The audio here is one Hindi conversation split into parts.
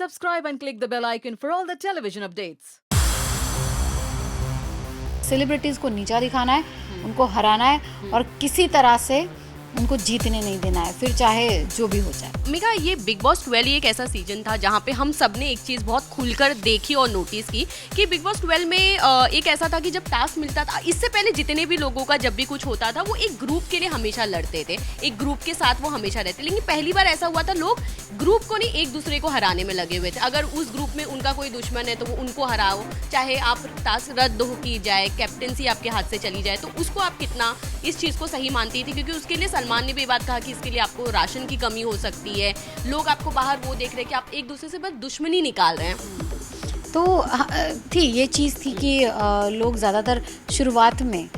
subscribe and click the bell icon for all the television updates. Celebrities को नीचा दिखाना है, उनको हराना है और किसी तरह से उनको जीतने नहीं देना है, फिर चाहे जो भी हो जाए। मेघा, ये बिग बॉस 12 एक ऐसा सीजन था जहाँ पे हम सब ने एक चीज़ बहुत खुलकर देखी और नोटिस की कि बिग बॉस 12 में एक ऐसा था कि जब टास्क मिलता था, इससे पहले जितने भी लोगों का जब भी कुछ होता था वो एक ग्रुप के लिए हमेशा लड़ते थे, एक ग्रुप के साथ वो हमेशा रहते। लेकिन पहली बार ऐसा हुआ था, लोग ग्रुप को नहीं एक दूसरे को हराने में लगे हुए थे। अगर उस ग्रुप में उनका कोई दुश्मन है तो वो उनको हराओ, चाहे आप टास्क रद्द हो की जाए, कैप्टेंसी आपके हाथ से चली जाए, तो उसको आप कितना इस चीज़ को सही मानती थी? क्योंकि उसके लिए सलमान ने भी बात कहा कि इसके लिए आपको राशन की कमी हो सकती है, लोग आपको बाहर वो देख रहे हैं कि आप एक दूसरे से बस दुश्मनी निकाल रहे हैं। तो थी ये चीज़ थी कि लोग ज़्यादातर शुरुआत में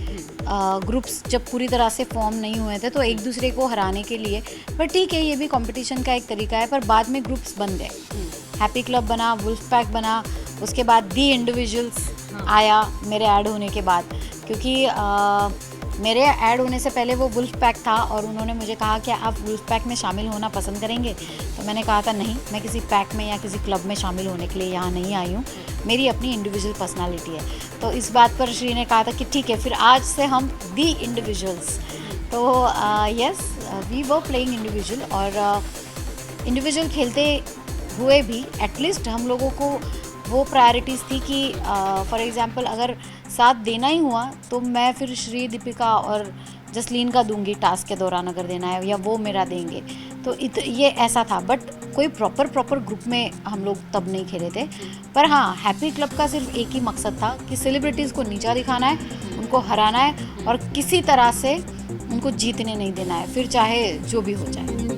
ग्रुप्स जब पूरी तरह से फॉर्म नहीं हुए थे तो एक दूसरे को हराने के लिए, पर ठीक है ये भी कंपटीशन का एक तरीका है, पर बाद में ग्रुप्स बन गए। हैप्पी क्लब बना, वुल्फ पैक बना, उसके बाद दी इंडिविजुअल्स आया मेरे ऐड होने के बाद, क्योंकि मेरे ऐड होने से पहले वो वुल्फ पैक था और उन्होंने मुझे कहा कि आप वुल्फ पैक में शामिल होना पसंद करेंगे, तो मैंने कहा था नहीं, मैं किसी पैक में या किसी क्लब में शामिल होने के लिए यहाँ नहीं आई हूँ, मेरी अपनी इंडिविजुअल पर्सनालिटी है। तो इस बात पर श्री ने कहा था कि ठीक है, फिर आज से हम दी इंडिविजुअल्स। तो yes, we were playing individual, और इंडिविजुअल खेलते हुए भी एटलीस्ट हम लोगों को वो प्रायोरिटीज़ थी कि फॉर एग्ज़ाम्पल अगर साथ देना ही हुआ तो मैं फिर श्री, दीपिका और जसलीन का दूंगी टास्क के दौरान अगर देना है, या वो मेरा देंगे। तो ये ऐसा था, बट कोई प्रॉपर ग्रुप में हम लोग तब नहीं खेले थे। पर हाँ, हैप्पी क्लब का सिर्फ एक ही मकसद था कि सेलिब्रिटीज़ को नीचा दिखाना है, उनको हराना है और किसी तरह से उनको जीतने नहीं देना है, फिर चाहे जो भी हो जाए।